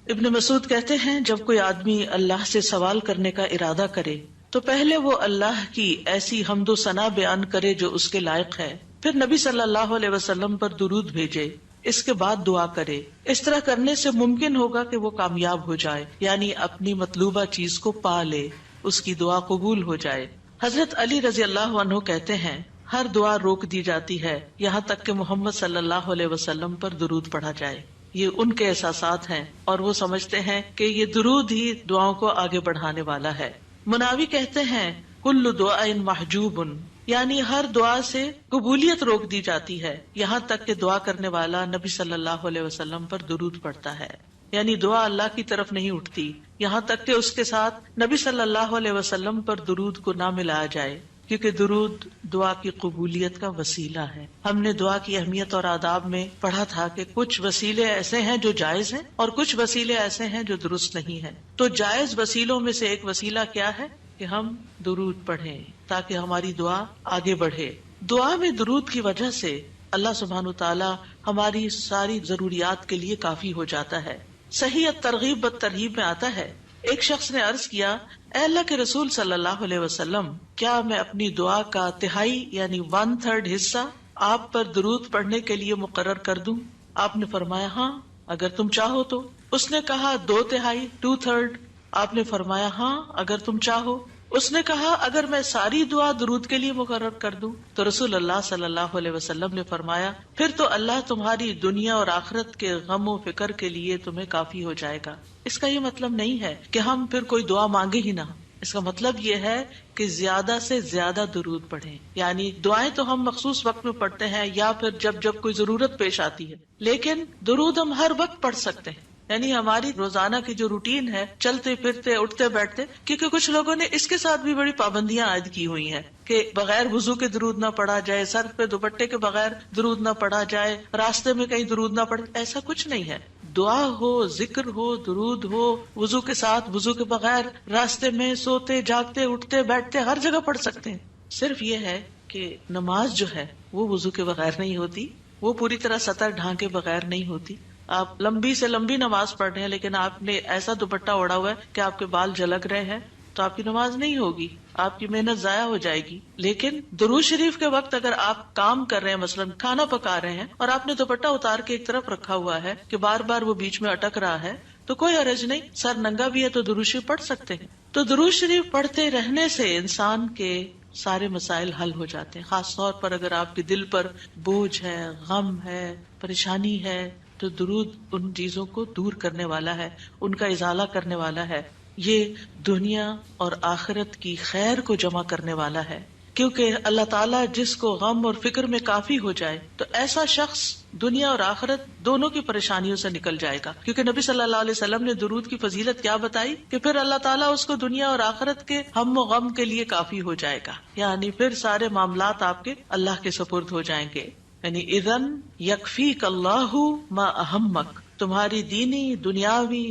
ابن مسعود کہتے ہیں جب کوئی آدمی اللہ سے سوال کرنے کا ارادہ کرے تو پہلے وہ اللہ کی ایسی حمد و ثنا بیان کرے جو اس کے لائق ہے، پھر نبی صلی اللہ علیہ وسلم پر درود بھیجے، اس کے بعد دعا کرے۔ اس طرح کرنے سے ممکن ہوگا کہ وہ کامیاب ہو جائے، یعنی اپنی مطلوبہ چیز کو پا لے، اس کی دعا قبول ہو جائے۔ حضرت علی رضی اللہ عنہ کہتے ہیں ہر دعا روک دی جاتی ہے یہاں تک کہ محمد صلی اللہ علیہ وسلم پر درود پڑھا جائے۔ یہ ان کے احساسات ہیں اور وہ سمجھتے ہیں کہ یہ درود ہی دعاؤں کو آگے بڑھانے والا ہے۔ مناوی کہتے ہیں کل دعاء محجوب، یعنی ہر دعا سے قبولیت روک دی جاتی ہے یہاں تک کہ دعا کرنے والا نبی صلی اللہ علیہ وسلم پر درود پڑھتا ہے، یعنی دعا اللہ کی طرف نہیں اٹھتی یہاں تک کہ اس کے ساتھ نبی صلی اللہ علیہ وسلم پر درود کو نہ ملایا جائے، کیونکہ درود دعا کی قبولیت کا وسیلہ ہے۔ ہم نے دعا کی اہمیت اور آداب میں پڑھا تھا کہ کچھ وسیلے ایسے ہیں جو جائز ہیں اور کچھ وسیلے ایسے ہیں جو درست نہیں ہیں۔ تو جائز وسیلوں میں سے ایک وسیلہ کیا ہے کہ ہم درود پڑھیں تاکہ ہماری دعا آگے بڑھے۔ دعا میں درود کی وجہ سے اللہ سبحانہ وتعالی ہماری ساری ضروریات کے لیے کافی ہو جاتا ہے۔ صحیح الترغیب والترہیب میں آتا ہے ایک شخص نے عرض کیا اے اللہ کے رسول صلی اللہ علیہ وسلم، کیا میں اپنی دعا کا تہائی یعنی 1/3 حصہ آپ پر درود پڑھنے کے لیے مقرر کر دوں؟ آپ نے فرمایا ہاں اگر تم چاہو تو۔ اس نے کہا 2/3 2/3۔ آپ نے فرمایا ہاں اگر تم چاہو۔ اس نے کہا اگر میں ساری دعا درود کے لیے مقرر کر دوں؟ تو رسول اللہ صلی اللہ علیہ وسلم نے فرمایا پھر تو اللہ تمہاری دنیا اور آخرت کے غم و فکر کے لیے تمہیں کافی ہو جائے گا۔ اس کا یہ مطلب نہیں ہے کہ ہم پھر کوئی دعا مانگے ہی نہ، اس کا مطلب یہ ہے کہ زیادہ سے زیادہ درود پڑھیں، یعنی دعائیں تو ہم مخصوص وقت میں پڑھتے ہیں یا پھر جب کوئی ضرورت پیش آتی ہے، لیکن درود ہم ہر وقت پڑھ سکتے ہیں، یعنی ہماری روزانہ کی جو روٹین ہے، چلتے پھرتے اٹھتے بیٹھتے، کیونکہ کچھ لوگوں نے اس کے ساتھ بھی بڑی پابندیاں عائد کی ہوئی ہیں کہ بغیر وضو کے درود نہ پڑھا جائے، سر پہ دوپٹے کے بغیر درود نہ پڑھا جائے، راستے میں کہیں درود نہ پڑھے۔ ایسا کچھ نہیں ہے، دعا ہو، ذکر ہو، درود ہو، وضو کے ساتھ، وضو کے بغیر، راستے میں، سوتے جاگتے اٹھتے بیٹھتے، ہر جگہ پڑھ سکتے ہیں۔ صرف یہ ہے کہ نماز جو ہے وہ وضو کے بغیر نہیں ہوتی، وہ پوری طرح سطر ڈھانکے بغیر نہیں ہوتی۔ آپ لمبی سے لمبی نماز پڑھ رہے ہیں لیکن آپ نے ایسا دوپٹہ اوڑا ہوا ہے کہ آپ کے بال جھلک رہے ہیں تو آپ کی نماز نہیں ہوگی، آپ کی محنت ضائع ہو جائے گی۔ لیکن درود شریف کے وقت اگر آپ کام کر رہے ہیں، مثلا کھانا پکا رہے ہیں اور آپ نے دوپٹہ اتار کے ایک طرف رکھا ہوا ہے کہ بار بار وہ بیچ میں اٹک رہا ہے تو کوئی حرج نہیں، سر ننگا بھی ہے تو درود شریف پڑھ سکتے ہیں۔ تو درود شریف پڑھتے رہنے سے انسان کے سارے مسائل حل ہو جاتے ہیں، خاص طور پر اگر آپ کے دل پر بوجھ ہے، غم ہے، پریشانی ہے، تو درود ان چیزوں کو دور کرنے والا ہے، ان کا ازالہ کرنے والا ہے، یہ دنیا اور آخرت کی خیر کو جمع کرنے والا ہے، کیونکہ اللہ تعالیٰ جس کو غم اور فکر میں کافی ہو جائے تو ایسا شخص دنیا اور آخرت دونوں کی پریشانیوں سے نکل جائے گا، کیونکہ نبی صلی اللہ علیہ وسلم نے درود کی فضیلت کیا بتائی کہ پھر اللہ تعالیٰ اس کو دنیا اور آخرت کے ہم و غم کے لیے کافی ہو جائے گا، یعنی پھر سارے معاملات آپ کے اللہ کے سپرد ہو جائیں گے۔ یعنی اذن یکفیک اللہ ما اہمک، تمہاری دینی، دنیاوی،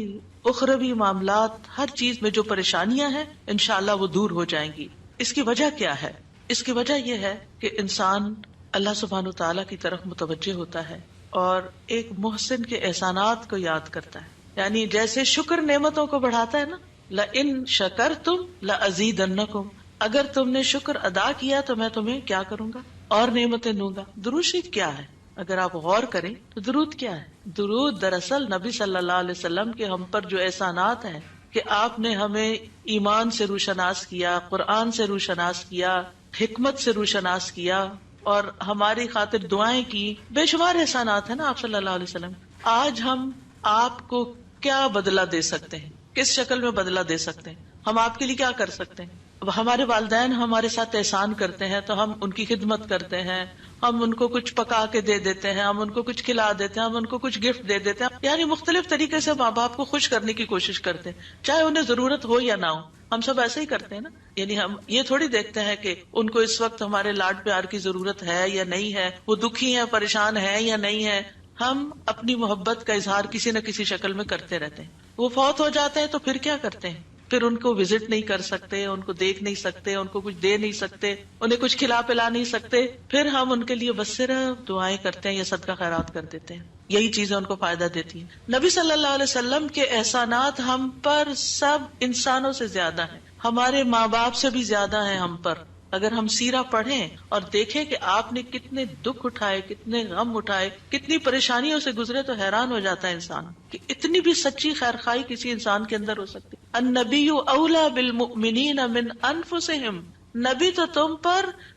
اخروی معاملات، ہر چیز میں جو پریشانیاں ہیں انشاءاللہ وہ دور ہو جائیں گی۔ اس کی وجہ کیا ہے؟ اس کی وجہ یہ ہے کہ انسان اللہ سبحانہ تعالیٰ کی طرف متوجہ ہوتا ہے اور ایک محسن کے احسانات کو یاد کرتا ہے، یعنی جیسے شکر نعمتوں کو بڑھاتا ہے نا، لئن شکرتم لازیدنکم، اگر تم نے شکر ادا کیا تو میں تمہیں کیا کروں گا؟ اور نعمتیں دوں گا۔ درود شریف کیا ہے؟ اگر آپ غور کریں تو درود کیا ہے؟ درود دراصل نبی صلی اللہ علیہ وسلم کے ہم پر جو احسانات ہیں کہ آپ نے ہمیں ایمان سے روشناس کیا، قرآن سے روشناس کیا، حکمت سے روشناس کیا اور ہماری خاطر دعائیں کی، بے شمار احسانات ہیں نا آپ صلی اللہ علیہ وسلم۔ آج ہم آپ کو کیا بدلہ دے سکتے ہیں؟ کس شکل میں بدلہ دے سکتے ہیں؟ ہم آپ کے لیے کیا کر سکتے ہیں؟ ہمارے والدین ہمارے ساتھ احسان کرتے ہیں تو ہم ان کی خدمت کرتے ہیں، ہم ان کو کچھ پکا کے دے دیتے ہیں، ہم ان کو کچھ کھلا دیتے ہیں، ہم ان کو کچھ گفٹ دے دیتے ہیں، یعنی مختلف طریقے سے ماں باپ کو خوش کرنے کی کوشش کرتے ہیں، چاہے انہیں ضرورت ہو یا نہ ہو۔ ہم سب ایسے ہی کرتے ہیں نا، یعنی ہم یہ تھوڑی دیکھتے ہیں کہ ان کو اس وقت ہمارے لاڈ پیار کی ضرورت ہے یا نہیں ہے، وہ دکھی ہیں، پریشان ہیں یا نہیں ہے۔ ہم اپنی محبت کا اظہار کسی نہ کسی شکل میں کرتے رہتے ہیں۔ وہ فوت ہو جاتے ہیں تو پھر کیا کرتے ہیں؟ پھر ان کو وزٹ نہیں کر سکتے، ان کو دیکھ نہیں سکتے، ان کو کچھ دے نہیں سکتے، انہیں کچھ کھلا پلا نہیں سکتے، پھر ہم ان کے لیے بس صرف دعائیں کرتے ہیں یا صدقہ خیرات کر دیتے ہیں۔ یہی چیزیں ان کو فائدہ دیتی ہیں. نبی صلی اللہ علیہ وسلم کے احسانات ہم پر سب انسانوں سے زیادہ ہیں، ہمارے ماں باپ سے بھی زیادہ ہیں ہم پر. اگر ہم سیرہ پڑھیں اور دیکھیں کہ آپ نے کتنے دکھ اٹھائے، کتنے غم اٹھائے، کتنی پریشانیوں سے گزرے، تو حیران ہو جاتا ہے انسان کہ اتنی بھی سچی خیرخواہی کسی انسان کے اندر ہو سکتی. النبی اولی بالمؤمنین من انفسہم، نبی تو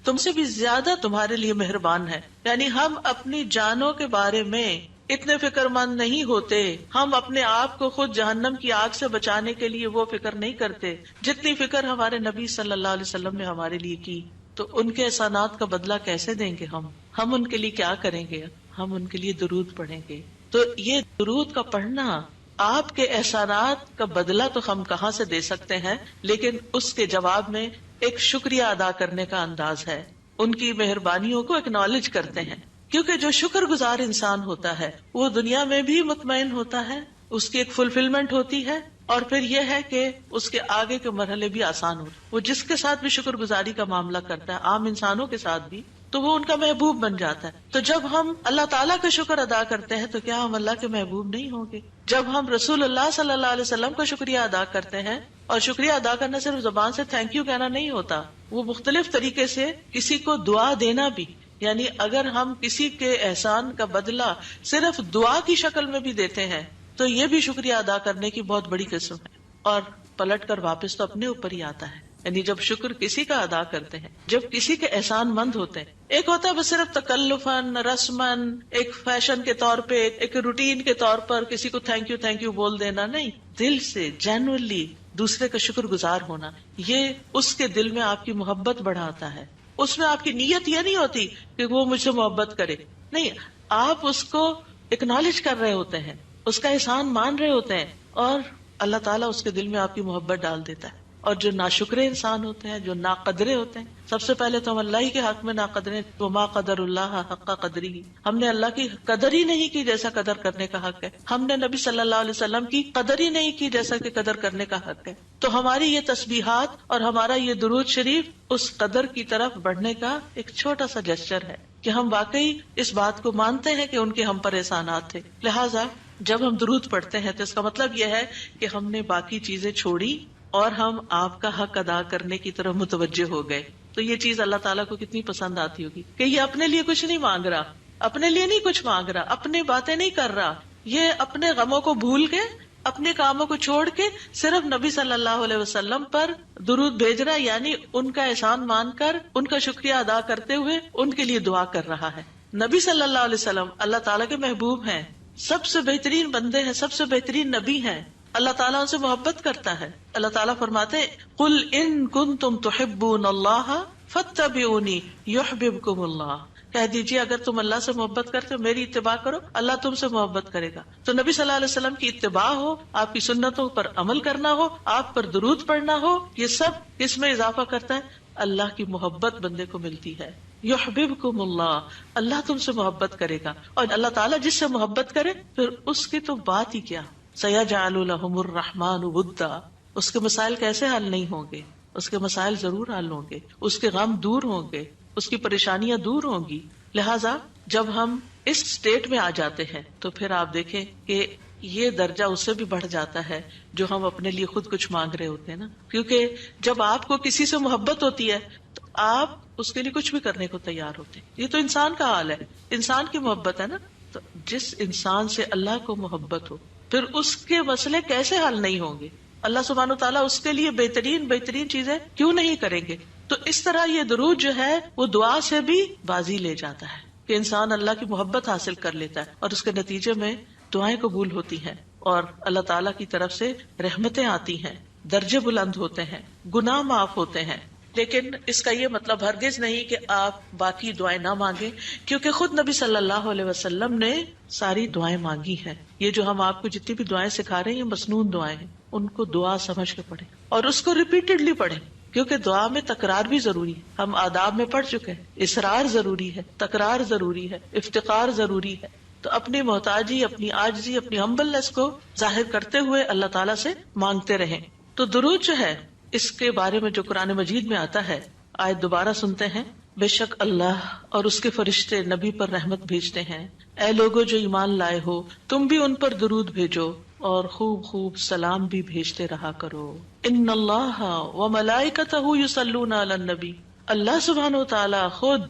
تم سے بھی زیادہ تمہارے لیے مہربان ہے. یعنی ہم اپنی جانوں کے بارے میں اتنے فکر مند نہیں ہوتے، ہم اپنے آپ کو خود جہنم کی آگ سے بچانے کے لیے وہ فکر نہیں کرتے جتنی فکر ہمارے نبی صلی اللہ علیہ وسلم نے ہمارے لیے کی. تو ان کے احسانات کا بدلہ کیسے دیں گے ہم ان کے لیے کیا کریں گے؟ ہم ان کے لیے درود پڑھیں گے. تو یہ درود کا پڑھنا آپ کے احسانات کا بدلہ تو ہم کہاں سے دے سکتے ہیں، لیکن اس کے جواب میں ایک شکریہ ادا کرنے کا انداز ہے. ان کی مہربانیوں کو اکنالج کرتے ہیں، کیونکہ جو شکر گزار انسان ہوتا ہے وہ دنیا میں بھی مطمئن ہوتا ہے، اس کی ایک فلفلمنٹ ہوتی ہے، اور پھر یہ ہے کہ اس کے آگے کے مرحلے بھی آسان ہوتے. وہ جس کے ساتھ بھی شکر گزاری کا معاملہ کرتا ہے، عام انسانوں کے ساتھ بھی، تو وہ ان کا محبوب بن جاتا ہے. تو جب ہم اللہ تعالیٰ کا شکر ادا کرتے ہیں تو کیا ہم اللہ کے محبوب نہیں ہوں گے؟ جب ہم رسول اللہ صلی اللہ علیہ وسلم کا شکریہ ادا کرتے ہیں، اور شکریہ ادا کرنا صرف زبان سے تھینک یو کہنا نہیں ہوتا، وہ مختلف طریقے سے کسی کو دعا دینا بھی. یعنی اگر ہم کسی کے احسان کا بدلہ صرف دعا کی شکل میں بھی دیتے ہیں تو یہ بھی شکریہ ادا کرنے کی بہت بڑی قسم ہے. اور پلٹ کر واپس تو اپنے اوپر ہی آتا ہے. یعنی جب شکر کسی کا ادا کرتے ہیں، جب کسی کے احسان مند ہوتے ہیں، ایک ہوتا ہے بس صرف تکلفاً رسماً ایک فیشن کے طور پہ، ایک روٹین کے طور پر کسی کو تھینک یو بول دینا، نہیں، دل سے جینوئنلی دوسرے کا شکر گزار ہونا، یہ اس کے دل میں آپ کی محبت بڑھاتا ہے. اس میں آپ کی نیت یہ نہیں ہوتی کہ وہ مجھ سے محبت کرے، نہیں، آپ اس کو اکنالج کر رہے ہوتے ہیں، اس کا احسان مان رہے ہوتے ہیں، اور اللہ تعالیٰ اس کے دل میں آپ کی محبت ڈال دیتا ہے. اور جو ناشکرے انسان ہوتے ہیں، جو ناقدرے ہوتے ہیں، سب سے پہلے تو ہم اللہ ہی کے حق میں ناقدرے، وما قدر اللہ حق قدری، ہم نے اللہ کی قدر ہی نہیں کی جیسا قدر کرنے کا حق ہے. ہم نے نبی صلی اللہ علیہ وسلم کی قدر ہی نہیں کی جیسا کہ قدر کرنے کا حق ہے. تو ہماری یہ تسبیحات اور ہمارا یہ درود شریف اس قدر کی طرف بڑھنے کا ایک چھوٹا سا جسچر ہے کہ ہم واقعی اس بات کو مانتے ہیں کہ ان کے ہم پر احسانات تھے. لہٰذا جب ہم درود پڑھتے ہیں تو اس کا مطلب یہ ہے کہ ہم نے باقی چیزیں چھوڑی اور ہم آپ کا حق ادا کرنے کی طرف متوجہ ہو گئے. تو یہ چیز اللہ تعالیٰ کو کتنی پسند آتی ہوگی کہ یہ اپنے لیے کچھ نہیں مانگ رہا، اپنے لیے نہیں کچھ مانگ رہا، اپنی باتیں نہیں کر رہا، یہ اپنے غموں کو بھول کے، اپنے کاموں کو چھوڑ کے صرف نبی صلی اللہ علیہ وسلم پر درود بھیج رہا، یعنی ان کا احسان مان کر ان کا شکریہ ادا کرتے ہوئے ان کے لیے دعا کر رہا ہے. نبی صلی اللہ علیہ وسلم اللہ تعالیٰ کے محبوب ہیں، سب سے بہترین بندے ہیں، سب سے بہترین نبی ہیں. اللہ تعالیٰ ان سے محبت کرتا ہے. اللہ تعالیٰ فرماتے قل ان کنتم تحبون اللہ فاتبعونی یحببکم اللہ، کہہ دیجیے اگر تم اللہ سے محبت کرتے ہو میری اتباع کرو، اللہ تم سے محبت کرے گا. تو نبی صلی اللہ علیہ وسلم کی اتباع ہو، آپ کی سنتوں پر عمل کرنا ہو، آپ پر درود پڑھنا ہو، یہ سب کس میں اضافہ کرتا ہے؟ اللہ کی محبت بندے کو ملتی ہے. یحببکم اللہ، اللہ تم سے محبت کرے گا. اور اللہ تعالیٰ جس سے محبت کرے پھر اس کی تو بات ہی کیا، سیجعل لهم الرحمن ودا، اس کے مسائل کیسے حل نہیں ہوں گے؟ اس کے مسائل ضرور حل ہوں گے، اس کے غم دور ہوں گے، اس کی پریشانیاں دور ہوں گی. لہٰذا جب ہم اس سٹیٹ میں آ جاتے ہیں تو پھر آپ دیکھیں کہ یہ درجہ اس سے بھی بڑھ جاتا ہے جو ہم اپنے لیے خود کچھ مانگ رہے ہوتے ہیں نا. کیونکہ جب آپ کو کسی سے محبت ہوتی ہے تو آپ اس کے لیے کچھ بھی کرنے کو تیار ہوتے ہیں. یہ تو انسان کا حال ہے، انسان کی محبت ہے نا. تو جس انسان سے اللہ کو محبت ہو پھر اس کے مسئلے کیسے حل نہیں ہوں گے؟ اللہ سبحانہ وتعالیٰ اس کے لیے بہترین چیزیں کیوں نہیں کریں گے؟ تو اس طرح یہ درود جو ہے وہ دعا سے بھی بازی لے جاتا ہے کہ انسان اللہ کی محبت حاصل کر لیتا ہے، اور اس کے نتیجے میں دعائیں قبول ہوتی ہیں اور اللہ تعالیٰ کی طرف سے رحمتیں آتی ہیں، درجے بلند ہوتے ہیں، گناہ معاف ہوتے ہیں. لیکن اس کا یہ مطلب ہرگز نہیں کہ آپ باقی دعائیں نہ مانگیں، کیونکہ خود نبی صلی اللہ علیہ وسلم نے ساری دعائیں مانگی ہیں. یہ جو ہم آپ کو جتنی بھی دعائیں سکھا رہے ہیں یہ مسنون دعائیں ہیں، ان کو دعا سمجھ کے پڑھیں اور اس کو ریپیٹڈلی پڑھیں، کیونکہ دعا میں تکرار بھی ضروری ہے. ہم آداب میں پڑھ چکے ہیں، اصرار ضروری ہے، تکرار ضروری ہے، افتقار ضروری ہے. تو اپنی محتاجی، اپنی عاجزی، اپنی ہمبلنس کو ظاہر کرتے ہوئے اللہ تعالیٰ سے مانگتے رہیں. تو درود جو ہے اس کے بارے میں جو قرآن مجید میں آتا ہے، آیت دوبارہ سنتے ہیں. بے شک اللہ اور اس کے فرشتے نبی پر رحمت بھیجتے ہیں. اے لوگو جو ایمان لائے ہو تم بھی ان پر درود بھیجو اور خوب خوب سلام بھی بھیجتے رہا کرو. ان اللہ وملائکتہ یصلون علی النبی، اللہ سبحانہ و تعالی خود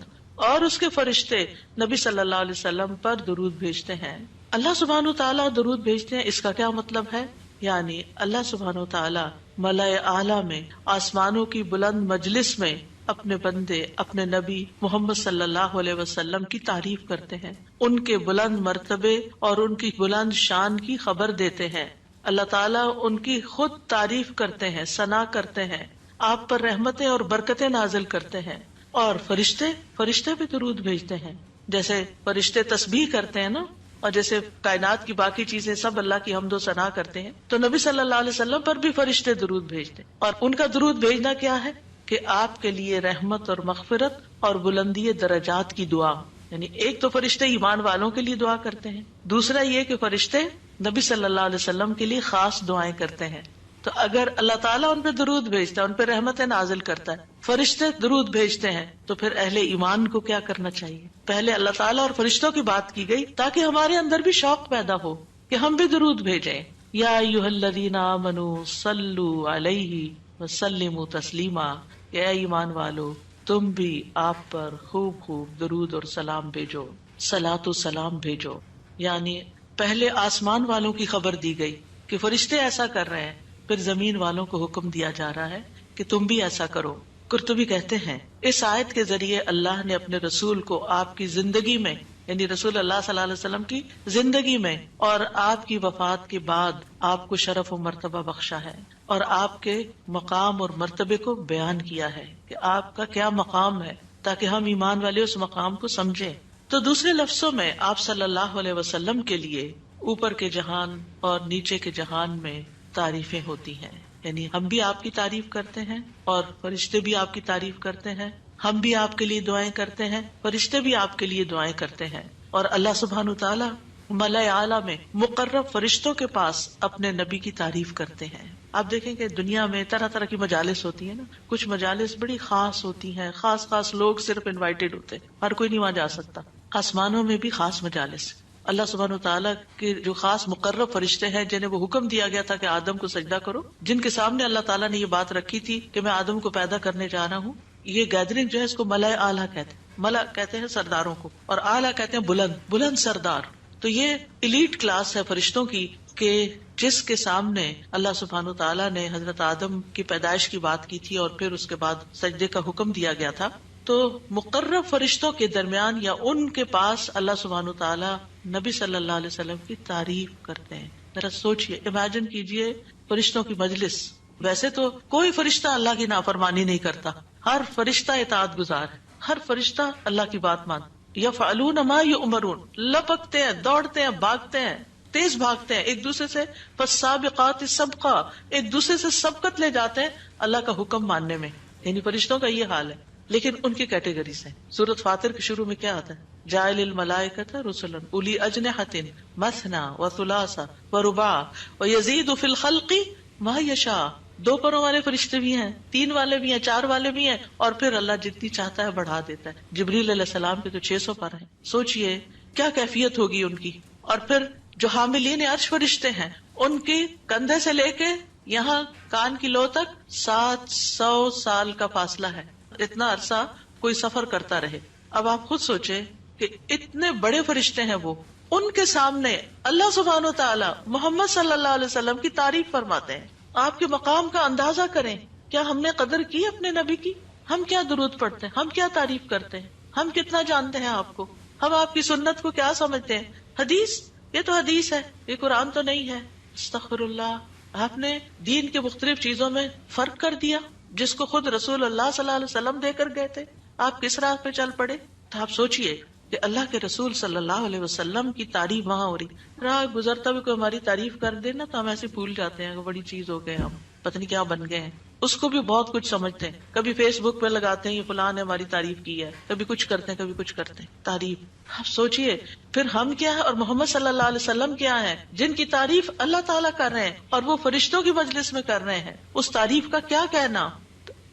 اور اس کے فرشتے نبی صلی اللہ علیہ وسلم پر درود بھیجتے ہیں. اللہ سبحانہ و تعالی درود بھیجتے ہیں، اس کا کیا مطلب ہے؟ یعنی اللہ سبحانہ و تعالی ملائے اعلیٰ میں، آسمانوں کی بلند مجلس میں اپنے بندے، اپنے نبی محمد صلی اللہ علیہ وسلم کی تعریف کرتے ہیں، ان کے بلند مرتبے اور ان کی بلند شان کی خبر دیتے ہیں. اللہ تعالیٰ ان کی خود تعریف کرتے ہیں، ثنا کرتے ہیں، آپ پر رحمتیں اور برکتیں نازل کرتے ہیں. اور فرشتے بھی درود بھیجتے ہیں. جیسے فرشتے تسبیح کرتے ہیں نا، اور جیسے کائنات کی باقی چیزیں سب اللہ کی حمد و ثنا کرتے ہیں، تو نبی صلی اللہ علیہ وسلم پر بھی فرشتے درود بھیجتے ہیں. اور ان کا درود بھیجنا کیا ہے کہ آپ کے لیے رحمت اور مغفرت اور بلندی درجات کی دعا. یعنی ایک تو فرشتے ایمان والوں کے لیے دعا کرتے ہیں، دوسرا یہ کہ فرشتے نبی صلی اللہ علیہ وسلم کے لیے خاص دعائیں کرتے ہیں. تو اگر اللہ تعالیٰ ان پہ درود بھیجتا ہے، ان پہ رحمتیں نازل کرتا ہے، فرشتے درود بھیجتے ہیں، تو پھر اہل ایمان کو کیا کرنا چاہیے؟ پہلے اللہ تعالیٰ اور فرشتوں کی بات کی گئی تاکہ ہمارے اندر بھی شوق پیدا ہو کہ ہم بھی درود بھیجیں. یا ایھا الذین آمنوا صلوا علیہ وسلموا تسلیما، اے ایمان والو تم بھی آپ پر خوب خوب درود اور سلام بھیجو، صلاۃ و سلام بھیجو. یعنی پہلے آسمان والوں کی خبر دی گئی کہ فرشتے ایسا کر رہے ہیں، پھر زمین والوں کو حکم دیا جا رہا ہے کہ تم بھی ایسا کرو. قرطبی کہتے ہیں اس آیت کے ذریعے اللہ نے اپنے رسول کو آپ کی زندگی میں، یعنی رسول اللہ صلی اللہ علیہ وسلم کی زندگی میں اور آپ کی وفات کے بعد آپ کو شرف و مرتبہ بخشا ہے، اور آپ کے مقام اور مرتبے کو بیان کیا ہے کہ آپ کا کیا مقام ہے، تاکہ ہم ایمان والے اس مقام کو سمجھیں. تو دوسرے لفظوں میں آپ صلی اللہ علیہ وسلم کے لیے اوپر کے جہان اور نیچے کے جہان میں تعریفیں ہوتی ہیں. یعنی ہم بھی آپ کی تعریف کرتے ہیں اور فرشتے بھی آپ کی تعریف کرتے ہیں، ہم بھی آپ کے لیے دعائیں کرتے ہیں، فرشتے بھی آپ کے لیے دعائیں کرتے ہیں. اور اللہ سبحانہ تعالیٰ ملائے اعلیٰ میں مقرب فرشتوں کے پاس اپنے نبی کی تعریف کرتے ہیں. آپ دیکھیں کہ دنیا میں طرح طرح کی مجالس ہوتی ہیں نا، کچھ مجالس بڑی خاص ہوتی ہیں، خاص لوگ صرف انوائٹیڈ ہوتے ہیں، ہر کوئی نہیں وہاں جا سکتا. آسمانوں میں بھی خاص مجالس، اللہ سبحانہ وتعالیٰ کے جو خاص مقرب فرشتے ہیں جنہیں وہ حکم دیا گیا تھا کہ آدم کو سجدہ کرو، جن کے سامنے اللہ تعالیٰ نے یہ بات رکھی تھی کہ میں آدم کو پیدا کرنے جا رہا ہوں. یہ گیدرنگ جو ہے اس کو ملائے اعلیٰ کہتے ہیں. ملا کہتے ہیں سرداروں کو، اور اعلیٰ کہتے ہیں بلند سردار. تو یہ ایلیٹ کلاس ہے فرشتوں کی کہ جس کے سامنے اللہ سبحانہ وتعالیٰ نے حضرت آدم کی پیدائش کی بات کی تھی اور پھر اس کے بعد سجدے کا حکم دیا گیا تھا. تو مقرب فرشتوں کے درمیان یا ان کے پاس اللہ سبحانہ وتعالیٰ نبی صلی اللہ علیہ وسلم کی تعریف کرتے ہیں. ذرا سوچئے، امیجن کیجئے فرشتوں کی مجلس. ویسے تو کوئی فرشتہ اللہ کی نافرمانی نہیں کرتا، ہر فرشتہ اطاعت گزار ہے، ہر فرشتہ اللہ کی بات مانتا. یفعلون ما یؤمرون، لپکتے ہیں، دوڑتے ہیں، بھاگتے ہیں، تیز بھاگتے ہیں ایک دوسرے سے. فالسابقات سبقا، ایک دوسرے سے سبقت لے جاتے ہیں اللہ کا حکم ماننے میں. یعنی فرشتوں کا یہ حال ہے. لیکن ان کی کیٹیگریز ہیں. سورۃ فاطر کے شروع میں کیا آتا ہے؟ جاعل الملائکۃ رسلا اولی اجنحۃ مثنی وثلاث ورباع ویزید فی الخلق ما یشاء. 2 پروں والے فرشتے بھی ہیں، 3 والے بھی ہیں، 4 والے بھی ہیں، اور پھر اللہ جتنی چاہتا ہے بڑھا دیتا ہے. جبریل علیہ السلام کے تو 600 پر ہیں. سوچئے کیا کیفیت ہوگی ان کی. اور پھر جو حاملین عرش فرشتے ہیں ان کی کندھے سے لے کے یہاں کان کی لو تک 700 سال کا فاصلہ ہے. اتنا عرصہ کوئی سفر کرتا رہے. اب آپ خود سوچیں کہ اتنے بڑے فرشتے ہیں وہ، ان کے سامنے اللہ سبحانہ و تعالی محمد صلی اللہ علیہ وسلم کی تعریف فرماتے ہیں. آپ کے مقام کا اندازہ کریں. کیا ہم نے قدر کی اپنے نبی کی؟ ہم کیا درود پڑھتے ہیں، ہم کیا تعریف کرتے ہیں، ہم کتنا جانتے ہیں آپ کو، ہم آپ کی سنت کو کیا سمجھتے ہیں. حدیث، یہ تو حدیث ہے، یہ قرآن تو نہیں ہے. استغفر اللہ. آپ نے دین کے مختلف چیزوں میں فرق کر دیا جس کو خود رسول اللہ صلی اللہ علیہ وسلم دے کر گئے تھے. آپ کس راہ پہ چل پڑے. تو آپ سوچئے کہ اللہ کے رسول صلی اللہ علیہ وسلم کی تعریف وہاں ہو رہی. راہ گزرتا بھی کوئی ہماری تعریف کر دے نا تو ہم ایسے بھول جاتے ہیں کہ بڑی چیز ہو گئے، ہم پتہ نہیں کیا بن گئے ہیں. اس کو بھی بہت کچھ سمجھتے ہیں. کبھی فیس بک پہ لگاتے ہیں یہ فلاں نے ہماری تعریف کی ہے، کبھی کچھ کرتے ہیں، کبھی کچھ کرتے ہیں تعریف. آپ سوچئے پھر ہم کیا ہے اور محمد صلی اللہ علیہ وسلم کیا ہے جن کی تعریف اللہ تعالیٰ کر رہے ہیں اور وہ فرشتوں کی مجلس میں کر رہے ہیں. اس تعریف کا کیا کہنا.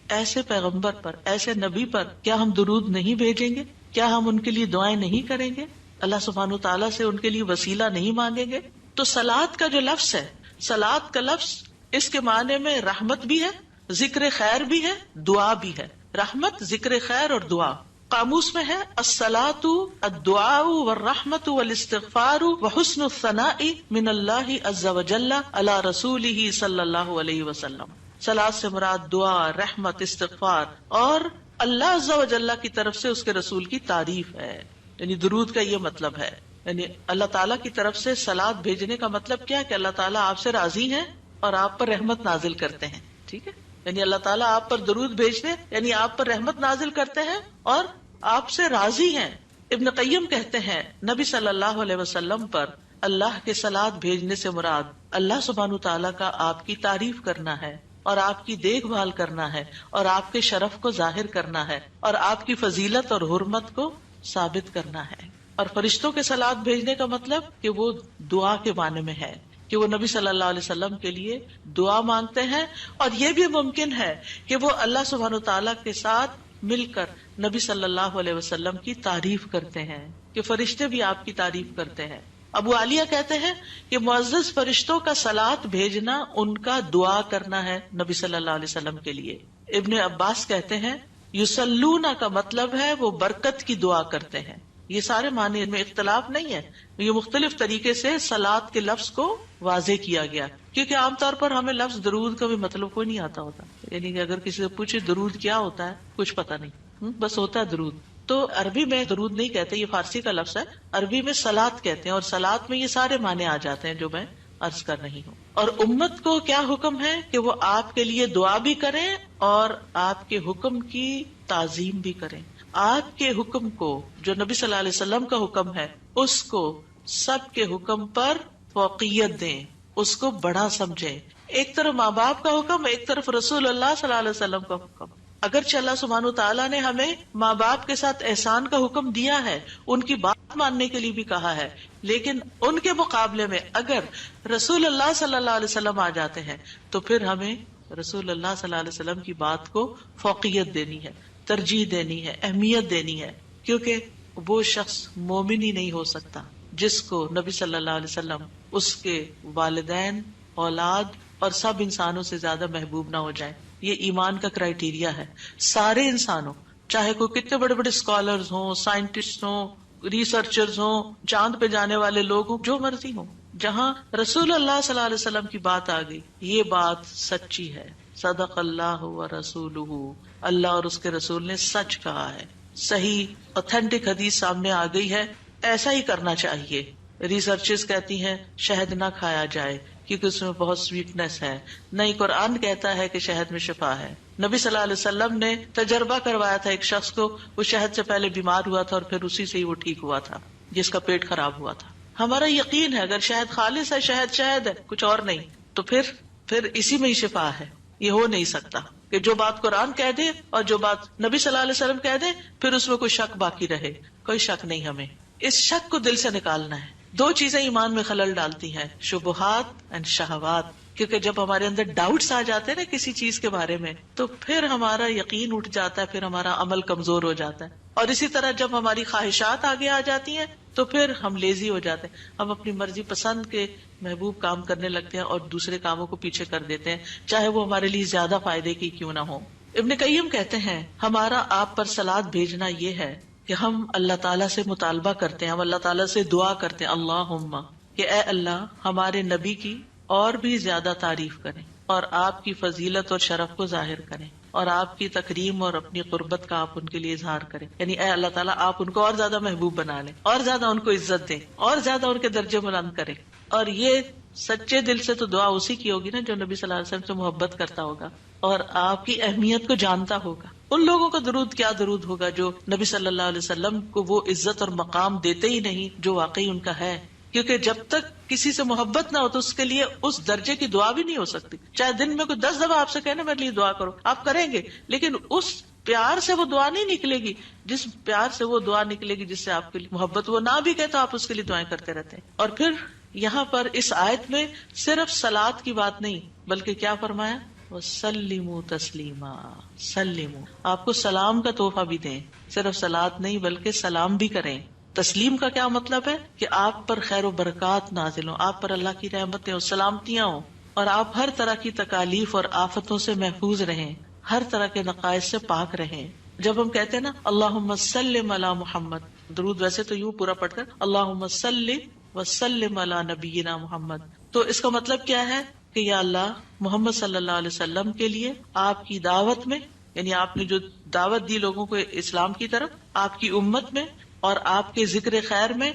ایسے پیغمبر پر، ایسے نبی پر کیا ہم درود نہیں بھیجیں گے؟ کیا ہم ان کے لیے دعائیں نہیں کریں گے؟ اللہ سبحانہ وتعالیٰ سے ان کے لیے وسیلہ نہیں مانگیں گے؟ تو صلات کا جو لفظ ہے، صلات کا لفظ اس کے معنی میں رحمت بھی ہے، ذکر خیر بھی ہے، دعا بھی ہے۔ رحمت، ذکر خیر اور دعا۔ قاموس میں ہے الصلاۃ الدعاء والرحمت والاستغفار وحسن الثناء من اللہ عز وجل علی رسولہ صلی اللہ علیہ وسلم۔ صلاۃ سے مراد دعا، رحمت، استغفار اور اللہ عز وجل کی طرف سے اس کے رسول کی تعریف ہے۔ یعنی درود کا یہ مطلب ہے، یعنی اللہ تعالیٰ کی طرف سے صلاۃ بھیجنے کا مطلب کیا کہ اللہ تعالیٰ آپ سے راضی ہیں اور آپ پر رحمت نازل کرتے ہیں۔ ٹھیک ہے، یعنی اللہ تعالیٰ آپ پر درود بھیجتے یعنی آپ پر رحمت نازل کرتے ہیں اور آپ سے راضی ہیں۔ ابن قیم کہتے ہیں نبی صلی اللہ علیہ وسلم پر اللہ کے صلاۃ بھیجنے سے مراد اللہ سبحانہ تعالیٰ کا آپ کی تعریف کرنا ہے اور آپ کی دیکھ بھال کرنا ہے اور آپ کے شرف کو ظاہر کرنا ہے اور آپ کی فضیلت اور حرمت کو ثابت کرنا ہے۔ اور فرشتوں کے صلاۃ بھیجنے کا مطلب کہ وہ دعا کے معنی میں ہے کہ وہ نبی صلی اللہ علیہ وسلم کے لیے دعا مانگتے ہیں، اور یہ بھی ممکن ہے کہ وہ اللہ سبحانہ تعالیٰ کے ساتھ مل کر نبی صلی اللہ علیہ وسلم کی تعریف کرتے ہیں، کہ فرشتے بھی آپ کی تعریف کرتے ہیں۔ ابو عالیہ کہتے ہیں کہ معزز فرشتوں کا صلاۃ بھیجنا ان کا دعا کرنا ہے نبی صلی اللہ علیہ وسلم کے لیے۔ ابن عباس کہتے ہیں یصلون کا مطلب ہے وہ برکت کی دعا کرتے ہیں۔ یہ سارے معنی میں اختلاف نہیں ہے، یہ مختلف طریقے سے صلاۃ کے لفظ کو واضح کیا گیا، کیونکہ عام طور پر ہمیں لفظ درود کا بھی مطلب کوئی نہیں آتا ہوتا، یعنی کہ اگر کسی سے پوچھے درود کیا ہوتا ہے کچھ پتہ نہیں، بس ہوتا ہے درود۔ تو عربی میں درود نہیں کہتے، یہ فارسی کا لفظ ہے، عربی میں صلاۃ کہتے ہیں، اور صلاۃ میں یہ سارے معنی آ جاتے ہیں جو میں عرض کر رہی ہوں۔ اور امت کو کیا حکم ہے کہ وہ آپ کے لیے دعا بھی کریں اور آپ کے حکم کی تعظیم بھی کریں۔ آپ کے حکم کو، جو نبی صلی اللہ علیہ وسلم کا حکم ہے، اس کو سب کے حکم پر فوقیت دیں، اس کو بڑا سمجھیں۔ ایک طرف ماں باپ کا حکم، ایک طرف رسول اللہ صلی اللہ علیہ وسلم کا حکم۔ اگرچہ اللہ سبحانہ تعالیٰ نے ہمیں ماں باپ کے ساتھ احسان کا حکم دیا ہے، ان کی بات ماننے کے لیے بھی کہا ہے، لیکن ان کے مقابلے میں اگر رسول اللہ صلی اللہ علیہ وسلم آ جاتے ہیں تو پھر ہمیں رسول اللہ صلی اللہ علیہ وسلم کی بات کو فوقیت دینی ہے، ترجیح دینی ہے، اہمیت دینی ہے، کیونکہ وہ شخص مومن ہی نہیں ہو سکتا جس کو نبی صلی اللہ علیہ وسلم اس کے والدین، اولاد اور سب انسانوں سے زیادہ محبوب نہ ہو جائے۔ یہ ایمان کا کرائیٹیریا ہے۔ سارے انسانوں، چاہے کوئی کتنے بڑے بڑے اسکالرز ہوں، سائنٹسٹ ہوں، ریسرچرز ہوں، چاند پہ جانے والے لوگ ہوں، جو مرضی ہوں، جہاں رسول اللہ صلی اللہ علیہ وسلم کی بات آ گئی، یہ بات سچی ہے۔ صدق اللہ و رسولہ، اللہ اور اس کے رسول نے سچ کہا ہے، صحیح اوتھینٹک حدیث سامنے آ گئی ہے، ایسا ہی کرنا چاہیے۔ ریسرچرز کہتی ہیں شہد نہ کھایا جائے کیونکہ اس میں بہت سویٹنس ہے، نہیں قرآن کہتا ہے کہ شہد میں شفا ہے۔ نبی صلی اللہ علیہ وسلم نے تجربہ کروایا تھا ایک شخص کو، وہ شہد سے پہلے بیمار ہوا تھا اور پھر اسی سے ہی وہ ٹھیک ہوا تھا جس کا پیٹ خراب ہوا تھا۔ ہمارا یقین ہے اگر شہد خالص ہے، شہد ہے، کچھ اور نہیں، تو پھر اسی میں ہی شفا ہے۔ یہ ہو نہیں سکتا کہ جو بات قرآن کہہ دے اور جو بات نبی صلی اللہ علیہ وسلم کہہ دے پھر اس میں کوئی شک باقی رہے۔ کوئی شک نہیں، ہمیں اس شک کو دل سے نکالنا ہے۔ دو چیزیں ایمان میں خلل ڈالتی ہیں، شبہات اینڈ شہوات، کیونکہ جب ہمارے اندر ڈاؤٹس آ جاتے ہیں نا کسی چیز کے بارے میں تو پھر ہمارا یقین اٹھ جاتا ہے، پھر ہمارا عمل کمزور ہو جاتا ہے، اور اسی طرح جب ہماری خواہشات آگے آ جاتی ہیں تو پھر ہم لیزی ہو جاتے ہیں، ہم اپنی مرضی پسند کے محبوب کام کرنے لگتے ہیں اور دوسرے کاموں کو پیچھے کر دیتے ہیں، چاہے وہ ہمارے لیے زیادہ فائدے کی کیوں نہ ہو۔ ابن قیم کہتے ہیں ہمارا آپ پر صلاۃ بھیجنا یہ ہے کہ ہم اللہ تعالیٰ سے مطالبہ کرتے ہیں، ہم اللہ تعالیٰ سے دعا کرتے ہیں، اللہم، کہ اے اللہ ہمارے نبی کی اور بھی زیادہ تعریف کریں اور آپ کی فضیلت اور شرف کو ظاہر کریں اور آپ کی تکریم اور اپنی قربت کا آپ ان کے لیے اظہار کریں، یعنی اے اللہ تعالیٰ آپ ان کو اور زیادہ محبوب بنا لیں، اور زیادہ ان کو عزت دیں، اور زیادہ ان کے درجے بلند کریں۔ اور یہ سچے دل سے تو دعا اسی کی ہوگی نا جو نبی صلی اللہ علیہ وسلم سے محبت کرتا ہوگا اور آپ کی اہمیت کو جانتا ہوگا۔ ان لوگوں کا درود کیا درود ہوگا جو نبی صلی اللہ علیہ وسلم کو وہ عزت اور مقام دیتے ہی نہیں جو واقعی ان کا ہے، کیونکہ جب تک کسی سے محبت نہ ہو تو اس کے لیے اس درجے کی دعا بھی نہیں ہو سکتی۔ چاہے دن میں کوئی 10 دفعہ آپ سے کہنا میرے لیے دعا کرو، آپ کریں گے، لیکن اس پیار سے وہ دعا نہیں نکلے گی جس پیار سے وہ دعا نکلے گی جس سے آپ کے لیے محبت، وہ نہ بھی کہے تو آپ اس کے لیے دعائیں کرتے رہتے ہیں۔ اور پھر یہاں پر اس آیت میں صرف صلاۃ کی بات نہیں بلکہ کیا فرمایا، وسلموا تسلیما. سلموا، آپ کو سلام کا تحفہ بھی دیں، صرف صلاۃ نہیں بلکہ سلام بھی کریں. تسلیم کا کیا مطلب ہے؟ کہ آپ پر خیر و برکات نازل ہوں، آپ پر اللہ کی رحمتیں ہوں، سلامتیاں ہوں، اور آپ ہر طرح کی تکالیف اور آفتوں سے محفوظ رہیں، ہر طرح کے نقائص سے پاک رہیں. جب ہم کہتے ہیں نا اللہم سلم علی محمد، درود ویسے تو یوں پورا پڑھ کر اللہم صلی وسلم علی نبینا محمد، تو اس کا مطلب کیا ہے کہ یا اللہ محمد صلی اللہ علیہ وسلم کے لیے آپ کی دعوت میں، یعنی آپ نے جو دعوت دی لوگوں کو اسلام کی طرف، آپ کی امت میں اور آپ کے ذکر خیر میں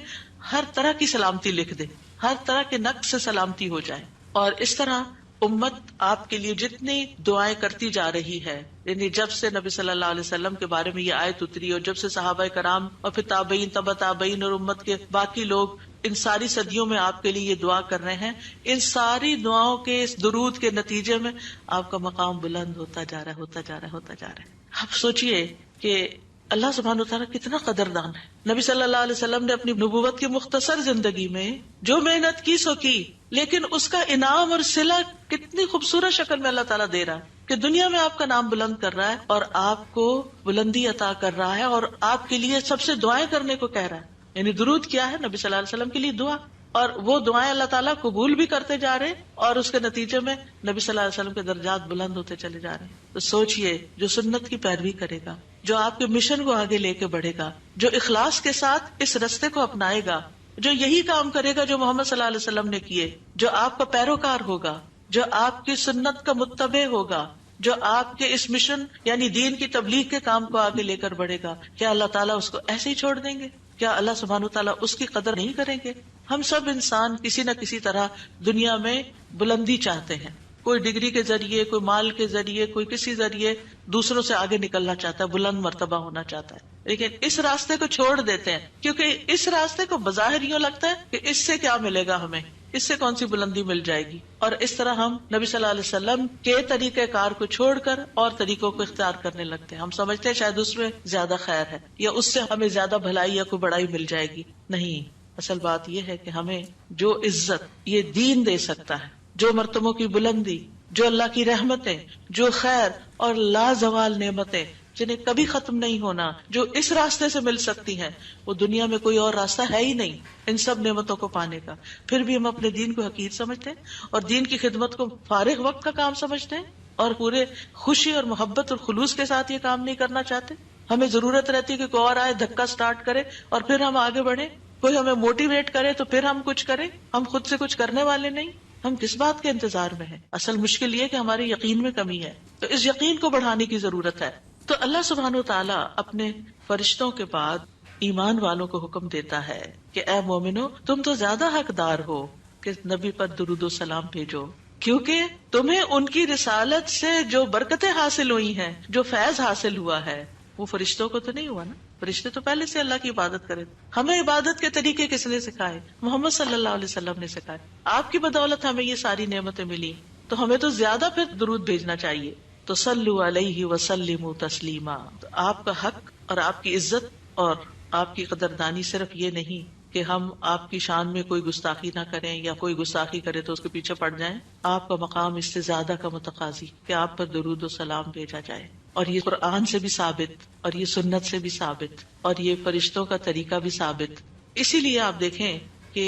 ہر طرح کی سلامتی لکھ دے، ہر طرح کے نقص سے سلامتی ہو جائے. اور اس طرح امت آپ کے لیے جتنی دعائیں کرتی جا رہی ہے، یعنی جب سے نبی صلی اللہ علیہ وسلم کے بارے میں یہ آیت اتری اور جب سے صحابہ کرام اور پھر تابعین، تبع تابعین اور امت کے باقی لوگ ان ساری صدیوں میں آپ کے لیے یہ دعا کر رہے ہیں، ان ساری دعاؤں کے اس درود کے نتیجے میں آپ کا مقام بلند ہوتا جا رہا ہے، ہوتا جا رہا ہے، ہوتا جا رہا ہے. آپ سوچئے کہ اللہ سبحانہ وتعالیٰ کتنا قدردان ہے. نبی صلی اللہ علیہ وسلم نے اپنی نبوت کی مختصر زندگی میں جو محنت کی سو کی، لیکن اس کا انعام اور صلہ کتنی خوبصورت شکل میں اللہ تعالیٰ دے رہا ہے کہ دنیا میں آپ کا نام بلند کر رہا ہے اور آپ کو بلندی عطا کر رہا ہے اور آپ کے لیے سب سے دعائیں کرنے کو کہہ رہا ہے. یعنی درود کیا ہے؟ نبی صلی اللہ علیہ وسلم کے لیے دعا، اور وہ دعائیں اللہ تعالیٰ قبول بھی کرتے جا رہے اور اس کے نتیجے میں نبی صلی اللہ علیہ وسلم کے درجات بلند ہوتے چلے جا رہے ہیں. تو سوچئے جو سنت کی پیروی کرے گا، جو آپ کے مشن کو آگے لے کے بڑھے گا، جو اخلاص کے ساتھ اس رستے کو اپنائے گا، جو یہی کام کرے گا جو محمد صلی اللہ علیہ وسلم نے کیے، جو آپ کا پیروکار ہوگا، جو آپ کی سنت کا متبع ہوگا، جو آپ کے اس مشن یعنی دین کی تبلیغ کے کام کو آگے لے کر بڑھے گا، کیا اللہ تعالیٰ اس کو ایسے ہی چھوڑ دیں گے؟ کیا اللہ سبحانہ تعالیٰ اس کی قدر نہیں کریں گے؟ ہم سب انسان کسی نہ کسی طرح دنیا میں بلندی چاہتے ہیں، کوئی ڈگری کے ذریعے، کوئی مال کے ذریعے، کوئی کسی ذریعے دوسروں سے آگے نکلنا چاہتا ہے، بلند مرتبہ ہونا چاہتا ہے. لیکن اس راستے کو چھوڑ دیتے ہیں کیونکہ اس راستے کو بظاہر یوں لگتا ہے کہ اس سے کیا ملے گا، ہمیں اس سے کون سی بلندی مل جائے گی، اور اس طرح ہم نبی صلی اللہ علیہ وسلم کے طریقہ کار کو چھوڑ کر اور طریقوں کو اختیار کرنے لگتے ہیں. ہم سمجھتے ہیں شاید اس میں زیادہ خیر ہے یا اس سے ہمیں زیادہ بھلائی یا کوئی بڑائی مل جائے گی. نہیں، اصل بات یہ ہے کہ ہمیں جو عزت یہ دین دے سکتا ہے، جو مرتبوں کی بلندی، جو اللہ کی رحمتیں، جو خیر اور لازوال نعمتیں جنہیں کبھی ختم نہیں ہونا، جو اس راستے سے مل سکتی ہیں، وہ دنیا میں کوئی اور راستہ ہے ہی نہیں ان سب نعمتوں کو پانے کا. پھر بھی ہم اپنے دین کو حقیر سمجھتے ہیں اور دین کی خدمت کو فارغ وقت کا کام سمجھتے ہیں اور پورے خوشی اور محبت اور خلوص کے ساتھ یہ کام نہیں کرنا چاہتے. ہمیں ضرورت رہتی ہے کہ کوئی اور آئے، دھکا سٹارٹ کرے اور پھر ہم آگے بڑھیں، کوئی ہمیں موٹیویٹ کرے تو پھر ہم کچھ کریں. ہم خود سے کچھ کرنے والے نہیں، ہم کس بات کے انتظار میں ہیں؟ اصل مشکل یہ کہ ہمارے یقین میں کمی ہے، تو اس یقین کو بڑھانے کی ضرورت ہے. تو اللہ سبحانہ وتعالیٰ اپنے فرشتوں کے بعد ایمان والوں کو حکم دیتا ہے کہ اے مومنو، تم تو زیادہ حقدار ہو کہ نبی پر درود و سلام بھیجو، کیونکہ تمہیں ان کی رسالت سے جو برکتیں حاصل ہوئی ہیں، جو فیض حاصل ہوا ہے، وہ فرشتوں کو تو نہیں ہوا نا. فرشتے تو پہلے سے اللہ کی عبادت کرے. ہمیں عبادت کے طریقے کس نے سکھائے؟ محمد صلی اللہ علیہ وسلم نے سکھائے. آپ کی بدولت ہمیں یہ ساری نعمتیں ملی، تو ہمیں تو زیادہ پھر درود بھیجنا چاہیے. تو صلو علیہ وسلموا تسلیما. تو آپ کا حق اور آپ کی عزت اور آپ کی قدردانی صرف یہ نہیں کہ ہم آپ کی شان میں کوئی گستاخی نہ کریں یا کوئی گستاخی کرے تو اس کے پیچھے پڑ جائیں. آپ کا مقام اس سے زیادہ کا متقاضی کہ آپ پر درود و سلام بھیجا جائے، اور یہ قرآن سے بھی ثابت اور یہ سنت سے بھی ثابت اور یہ فرشتوں کا طریقہ بھی ثابت. اسی لیے آپ دیکھیں کہ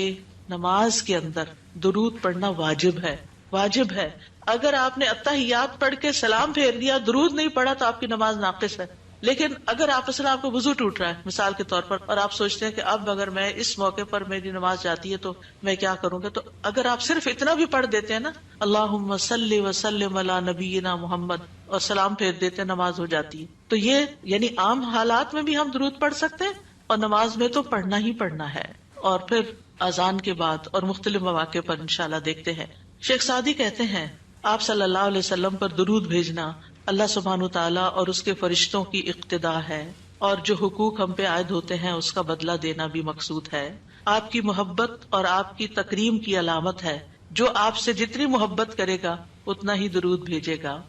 نماز کے اندر درود پڑھنا واجب ہے، واجب ہے. اگر آپ نے اتحیات پڑھ کے سلام پھیر دیا، درود نہیں پڑھا، تو آپ کی نماز ناقص ہے. لیکن اگر آپ کو وضو ٹوٹ رہا ہے مثال کے طور پر، اور آپ سوچتے ہیں کہ اب اگر میں اس موقع پر میری نماز جاتی ہے تو میں کیا کروں گا، تو اگر آپ صرف اتنا بھی پڑھ دیتے ہیں نا اللہم صلی وسلم علی نبینا محمد اور سلام پھیر دیتے ہیں، نماز ہو جاتی ہے. تو یہ یعنی عام حالات میں بھی ہم درود پڑھ سکتے ہیں اور نماز میں تو پڑھنا ہی پڑھنا ہے. اور پھر اذان کے بعد اور مختلف مواقع پر انشاءاللہ دیکھتے ہیں. شیخ سعدی کہتے ہیں آپ صلی اللہ علیہ وسلم پر درود بھیجنا اللہ سبحانہ تعالیٰ اور اس کے فرشتوں کی اقتدا ہے، اور جو حقوق ہم پہ عائد ہوتے ہیں اس کا بدلہ دینا بھی مقصود ہے. آپ کی محبت اور آپ کی تکریم کی علامت ہے. جو آپ سے جتنی محبت کرے گا اتنا ہی درود بھیجے گا.